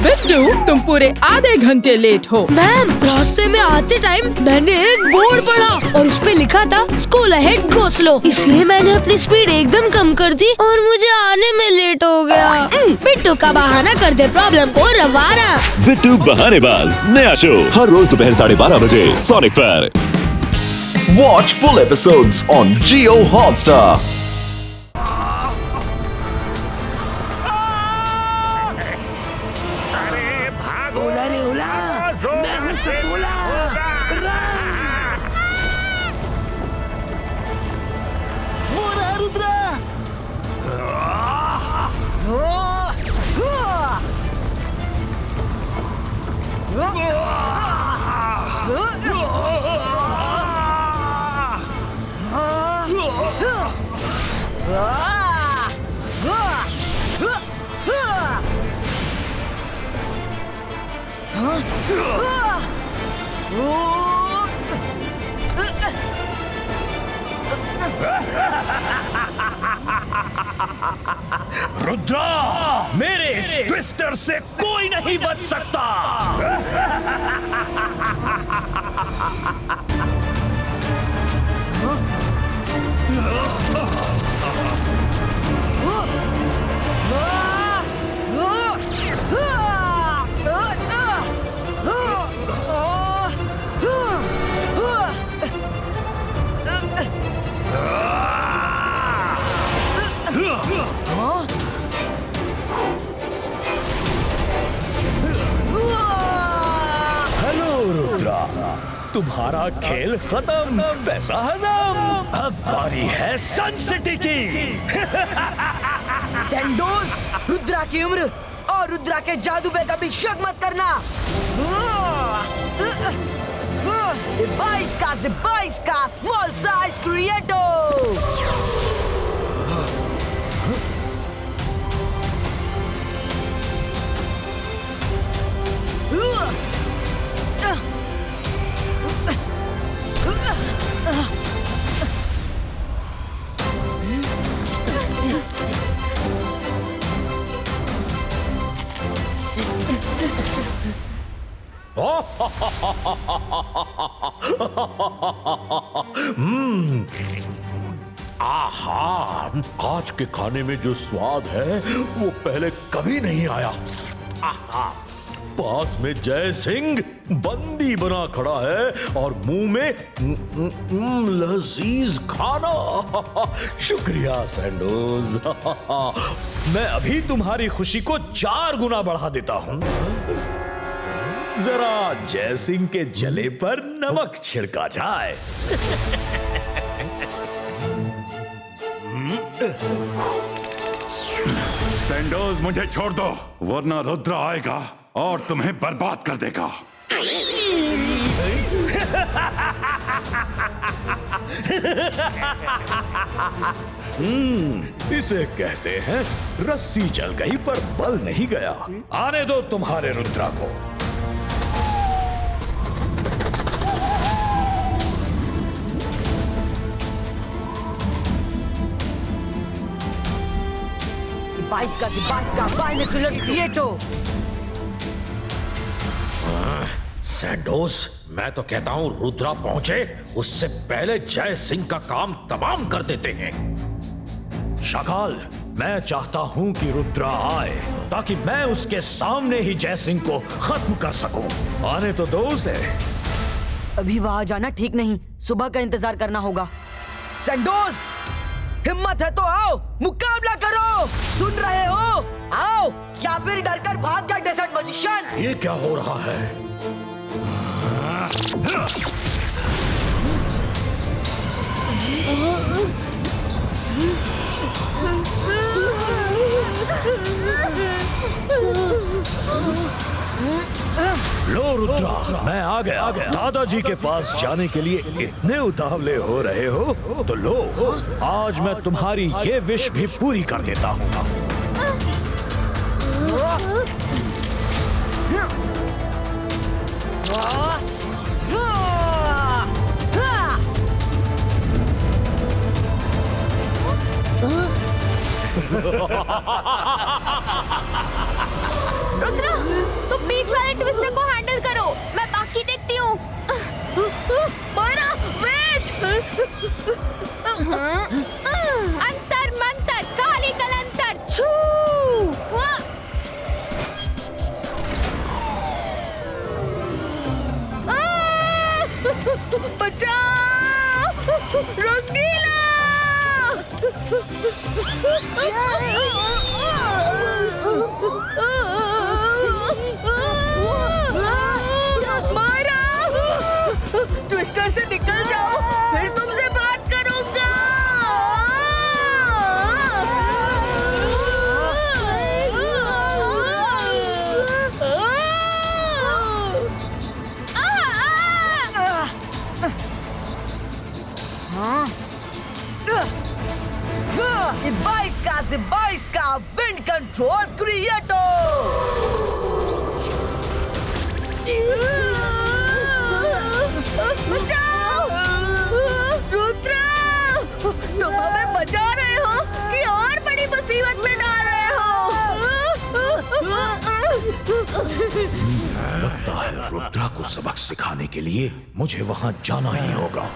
बिट्टू, तुम पूरे आधे घंटे लेट हो। मैम, रास्ते में आते टाइम मैंने एक बोर्ड पढ़ा और उस पे लिखा था स्कूल अहेड गो स्लो, इसलिए मैंने अपनी स्पीड एकदम कम कर दी और मुझे आने में लेट हो गया। बिट्टू का बहाना कर दे प्रॉब्लम को रवाना। बिट्टू बहानेबाज नया शो हर रोज दोपहर 12:30 बजे सोनिक पर। Watch full episodes on Jio Hotstar. ओला रे ओला, मैं हूँ सपोला। वो रहा रुद्रा। रुद्रा, मेरे इस ट्विस्टर से कोई नहीं बच सकता। तुम्हारा खेल खत्म, पैसा हजम। अब बारी है सन सिटी की। सैंडोज, रुद्रा की उम्र और रुद्रा के जादू पे कभी शक मत करना। 22 का स्मॉल साइज क्रिएटो। आहा, आज के खाने में जो स्वाद है वो पहले कभी नहीं आया। आहा, पास में जय सिंह बंदी बना खड़ा है और मुंह में लजीज खाना। शुक्रिया सैंडोज। मैं अभी तुम्हारी खुशी को 4 गुना बढ़ा देता हूं। जरा जय सिंह के जले पर नमक छिड़का जाए। सैंडोज, मुझे छोड़ दो, वरना रुद्रा आएगा और तुम्हें बर्बाद कर देगा। इसे कहते हैं रस्सी चल गई पर बल नहीं गया। आने दो तुम्हारे रुद्रा को। बाईस का बाइनोकुलर क्रिएटो। सैंडोज, मैं तो कहता हूं रुद्रा पहुंचे उससे पहले जय सिंह का काम तमाम कर देते हैं। शाकाल, मैं चाहता हूं कि रुद्रा आए ताकि मैं उसके सामने ही जय सिंह को खत्म कर सकूं। आने तो दो उसे। अभी वहां जाना ठीक नहीं, सुबह का इंतजार करना होगा। सैंडोज, हिम्मत है तो आओ, मुकाबला करो। सुन रहे हो? आओ, या फिर डरकर भाग जा डेजर्ट मैजिशियन। ये क्या हो रहा है? लो रुद्रा, मैं आ गया। दादाजी के पास जाने के लिए इतने उतावले हो रहे हो तो लो, आज मैं तुम्हारी ये विश भी पूरी कर देता हूँ। रुद्रा! रंगीला! मायरा! ट्विस्टर से निकल जाओ, फिर तुमसे बात करूंगा। Zibaiska Wind Control Creator! बचाओ! रुद्र! तुम हमें बचा रहे हो कि और बड़ी मुसीबत में डाल रहे हो? लगता है रुद्रा को सबक सिखाने के लिए मुझे वहां जाना ही होगा।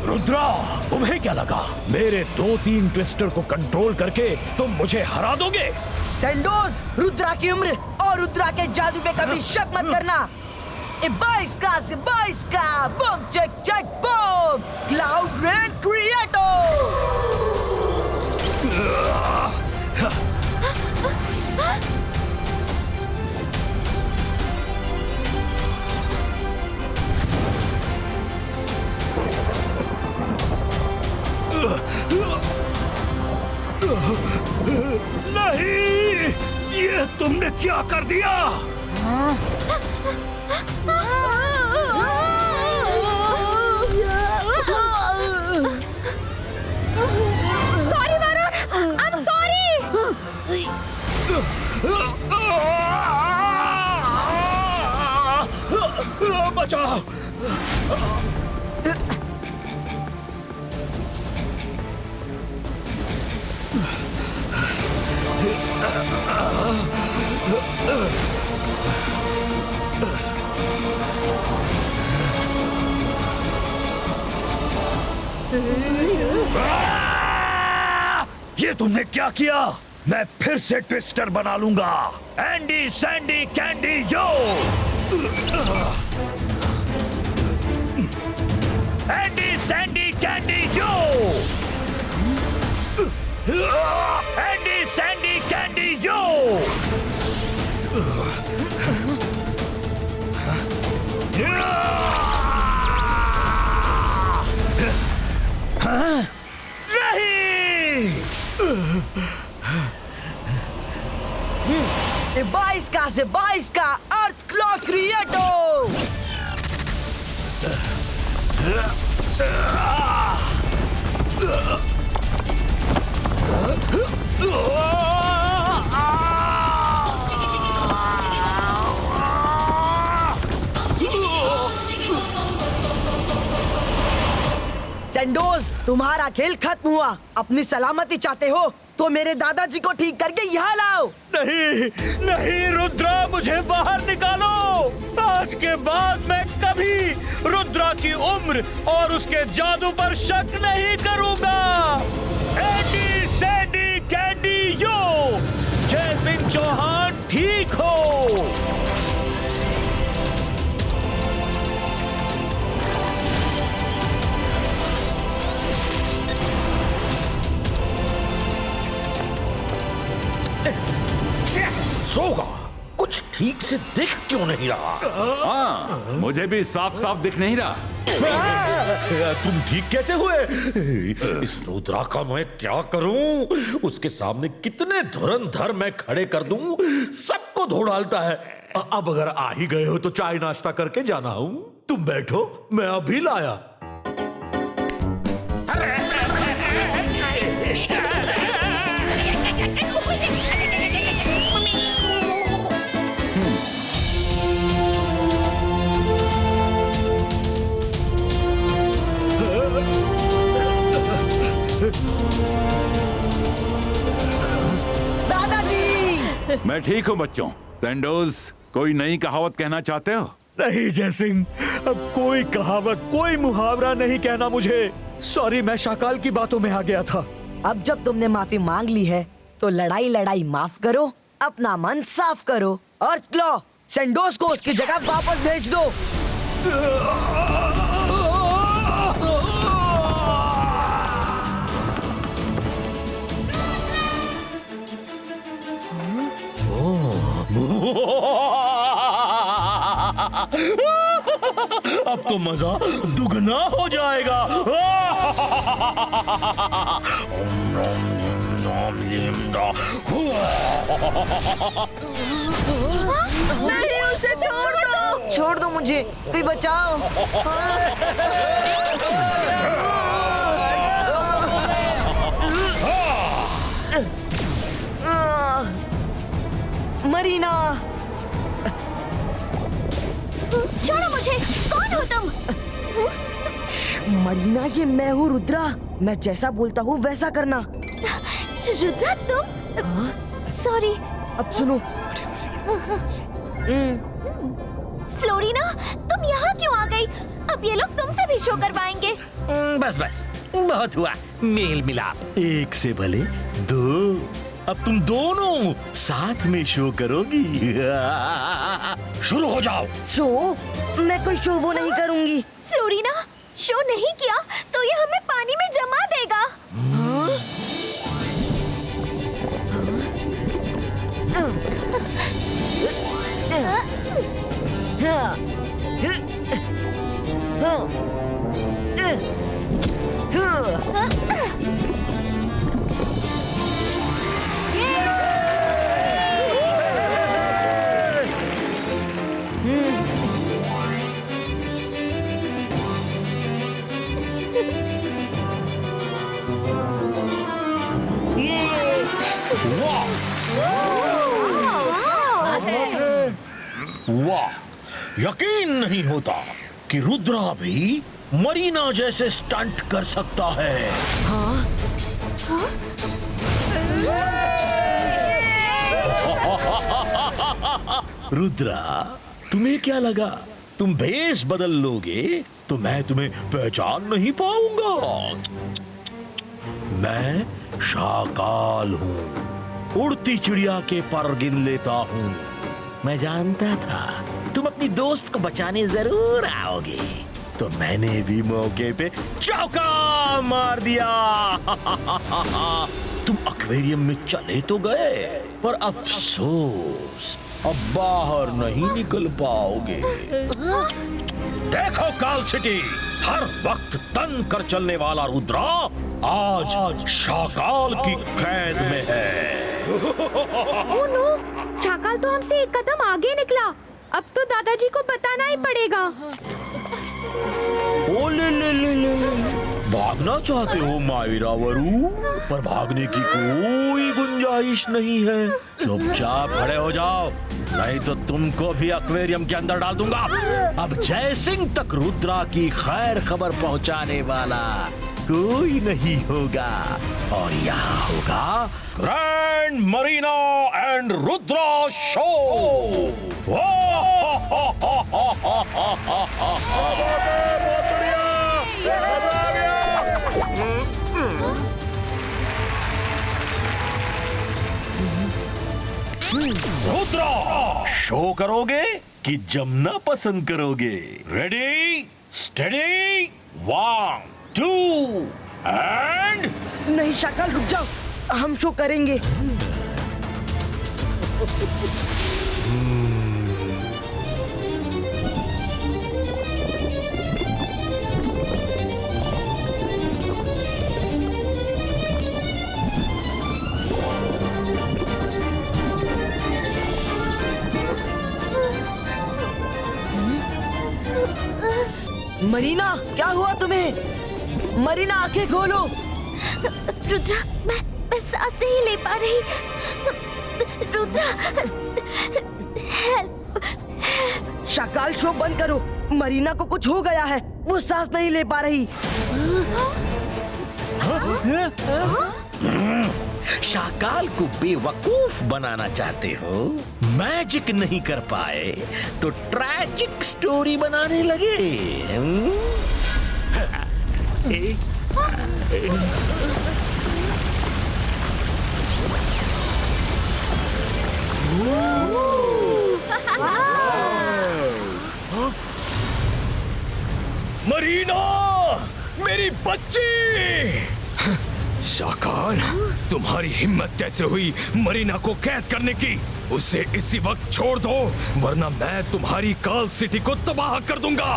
रुद्रा, तुम्हें क्या लगा मेरे 2-3 ट्विस्टर को कंट्रोल करके तुम मुझे हरा दोगे? सैंडोज, रुद्रा की उम्र और रुद्रा के जादू पे कभी शक मत करना। Zibaiska बम चेक बम क्लाउड रेन क्रिएटर। नहीं, ये तुमने क्या कर दिया? Sorry Varun, I am sorry. बचाओ! ये तुमने क्या किया? मैं फिर से ट्विस्टर बना लूंगा। एंडी सैंडी कैंडी यो! एंडी सैंडी कैंडी यो! एंडी सैंडी कैंडी यो! नहीं! Zibaiska अर्थ क्लॉक क्रिएटर। सैंडोज, तुम्हारा खेल खत्म हुआ। अपनी सलामती चाहते हो तो मेरे दादाजी को ठीक करके यहाँ लाओ। नहीं, नहीं रुद्रा, मुझे बाहर निकालो। आज के बाद मैं कभी रुद्रा की उम्र और उसके जादू पर शक नहीं करूंगा। एंडी सैंडी कैंडी यो! जय सिंह चौहान ठीक हो। सोगा, कुछ ठीक से दिख क्यों नहीं रहा? हाँ, मुझे भी साफ साफ दिख नहीं रहा। तुम ठीक कैसे हुए? इस रुद्रा का मैं क्या करूं? उसके सामने कितने धुरंधर मैं खड़े कर दूं, सबको धो डालता है। अब अगर आ ही गए हो तो चाय नाश्ता करके जाना हूं। तुम बैठो, मैं अभी लाया। दादाजी! मैं ठीक हूँ बच्चों। सैंडोज, कोई नई कहावत कहना चाहते हो? नहीं जय सिंह, अब कोई कहावत, कोई मुहावरा नहीं कहना मुझे। सॉरी, मैं शाकाल की बातों में आ गया था। अब जब तुमने माफी मांग ली है तो लड़ाई माफ करो, अपना मन साफ करो और लो सैंडोज को उसकी जगह वापस भेज दो। अब तो मजा दुगना हो जाएगा। मैंने उसे छोड़ दो मुझे, कोई बचाओ। मरीना, छोड़ो मुझे, कौन हो तुम? मरीना ये मैं हूँ रुद्रा, मैं जैसा बोलता हूँ वैसा करना। रुद्रा तुम? सॉरी। अब सुनो, फ्लोरिना, तुम यहाँ क्यों आ गई? अब ये लोग तुमसे भी शो करवाएंगे। बस बहुत हुआ मेल मिलाप। एक से भले दो, अब तुम दोनों साथ में शो करोगी। शुरू हो जाओ। शो? मैं कोई शो वो नहीं करूँगी। फ्लोरिना, शो नहीं किया तो ये हमें पानी में जमा देगा। वाह, यकीन नहीं होता कि रुद्रा भी मरीना जैसे स्टंट कर सकता है। रुद्रा, तुम्हें क्या लगा तुम भेष बदल लोगे तो मैं तुम्हें पहचान नहीं पाऊंगा? मैं शाकाल हूँ, उड़ती चिड़िया के पर गिन लेता हूँ। मैं जानता था तुम अपनी दोस्त को बचाने जरूर आओगे, तो मैंने भी मौके पे चौका मार दिया। तुम एक्वेरियम में चले तो गए, पर अफसोस अब बाहर नहीं निकल पाओगे। देखो काल सिटी, हर वक्त तन कर चलने वाला रुद्रा आज शाकाल की कैद में है। ओह नो, शाकाल तो हमसे एक कदम आगे निकला। अब तो दादाजी को बताना ही पड़ेगा। ओ ले। भागना चाहते हो मायरा वरू, पर भागने की कोई गुंजाइश नहीं है। चुपचाप खड़े हो जाओ, नहीं तो तुमको भी एक्वेरियम के अंदर डाल दूंगा। अब जय सिंह तक रुद्रा की खैर खबर पहुंचाने वाला कोई नहीं होगा, और यहाँ होगा grand Marina and Rudra show. Rudra, show करोगे कि जमना पसंद करोगे? Ready steady, 1 2 and. नहीं शाकाल, रुक जाओ, हम शो करेंगे। मरीना, क्या हुआ तुम्हें? मरीना, आंखें खोलो। रुद्रा, मैं सांस नहीं ले पा रही। रुद्रा, हेल्प। शाकाल, शो बंद करो। मरीना को कुछ हो गया है, वो सांस नहीं ले पा रही। शाकाल को बेवकूफ बनाना चाहते हो? मैजिक नहीं कर पाए तो ट्रैजिक स्टोरी बनाने लगे। मरीना, मेरी बच्ची! शाकाल, तुम्हारी हिम्मत कैसे हुई मरीना को कैद करने की? उसे इसी वक्त छोड़ दो, वरना मैं तुम्हारी कर्ल सिटी को तबाह कर दूंगा।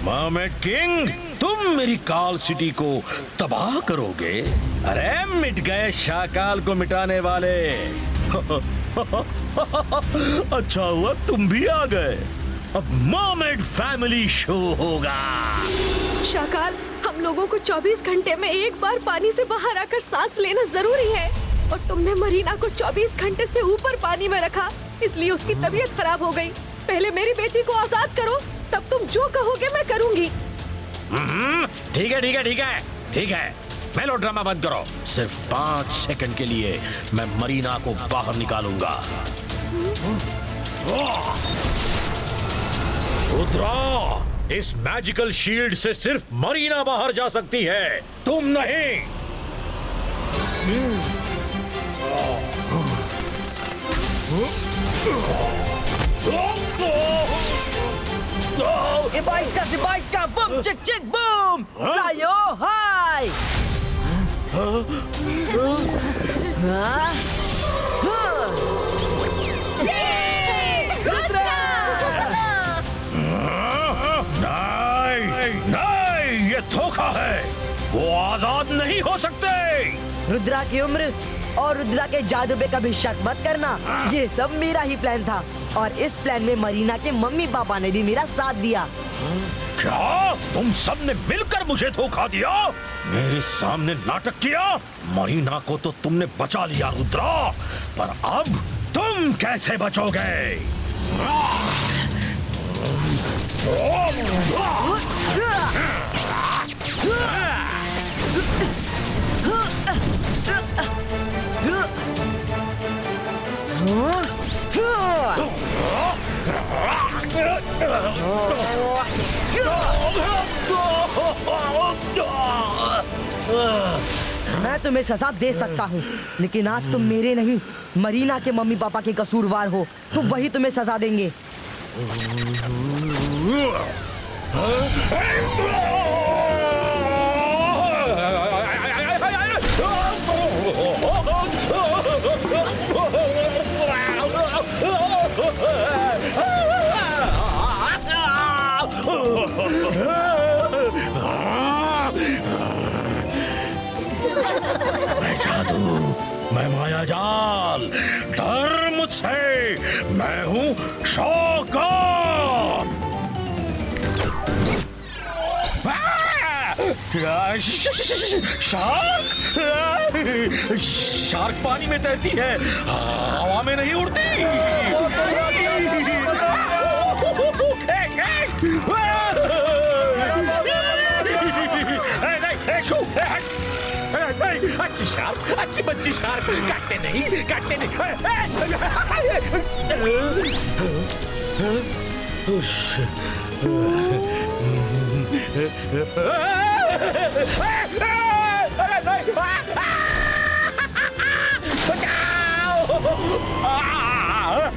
मर्मेड किंग, तुम मेरी काल सिटी को तबाह करोगे? अरे मिट गए शाकाल को मिटाने वाले। अच्छा हुआ तुम भी आ गए। अब मर्मेड फैमिली शो होगा। शाकाल, हम लोगों को 24 घंटे में एक बार पानी से बाहर आकर सांस लेना जरूरी है, और तुमने मरीना को 24 घंटे से ऊपर पानी में रखा, इसलिए उसकी तबीयत खराब हो गई। पहले मेरी बेटी को आजाद करो, तब तुम जो कहोगे मैं करूंगी। ठीक है ठीक है ठीक है ठीक है, मेलो ड्रामा बंद करो। सिर्फ 5 सेकंड के लिए मैं मरीना को बाहर निकालूंगा। रुद्रा, इस मैजिकल शील्ड से सिर्फ मरीना बाहर जा सकती है, तुम नहीं। बाईस का बम चिक चिक बूम रायो हाय। नहीं, ये धोखा है, वो आजाद नहीं हो सकते। रुद्रा की उम्र और रुद्रा के जादू पे कभी शक मत करना, ये सब मेरा ही प्लान था, और इस प्लान में मरीना के मम्मी पापा ने भी मेरा साथ दिया। क्या तुम सब ने मिलकर मुझे धोखा दिया? मेरे सामने नाटक किया? मरीना को तो तुमने बचा लिया रुद्रा, पर अब तुम कैसे बचोगे? मैं तुम्हें सजा दे सकता हूँ, लेकिन आज तुम मेरे नहीं मरीना के मम्मी पापा के कसूरवार हो, तो वही तुम्हें सजा देंगे। मैं जादू, मैं माया जाल, डर मुझसे, मैं हूँ शाकाल। शार्क, शार्क पानी में तैरती है, हवा में नहीं उड़ती। अच्छी शार्क, अच्छी बच्ची शार्क, काटते नहीं, काटते नहीं।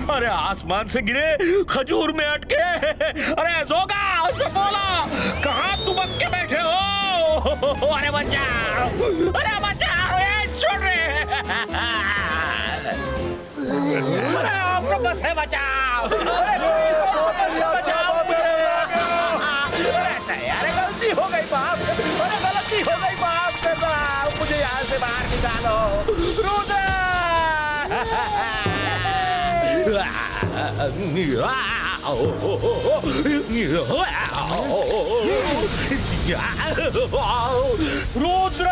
अरे आसमान से गिरे, खजूर में अटके। अरे जोगा, उससे बोला, कहाँ तुम अटके बैठे हो? अरे बचाओ, अरे बचाओ, ये छोड़ रहे। अरे आप बस है, बचाओ, अरे गलती हो गई बाप, अरे गलती हो गई बाप, मुझे यहाँ से बाहर निकालो। रुद्र, रुद्र,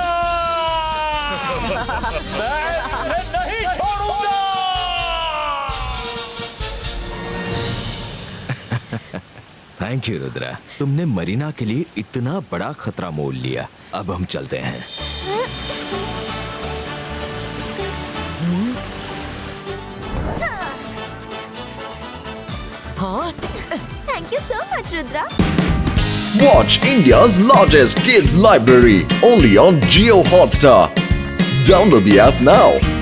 मैं नहीं छोड़ूंगा। थैंक यू रुद्रा, तुमने मरीना के लिए इतना बड़ा खतरा मोल लिया। अब हम चलते हैं। हाँ? Thank you so much Rudra. Watch India's largest kids library only on Jio Hotstar. Download the app now.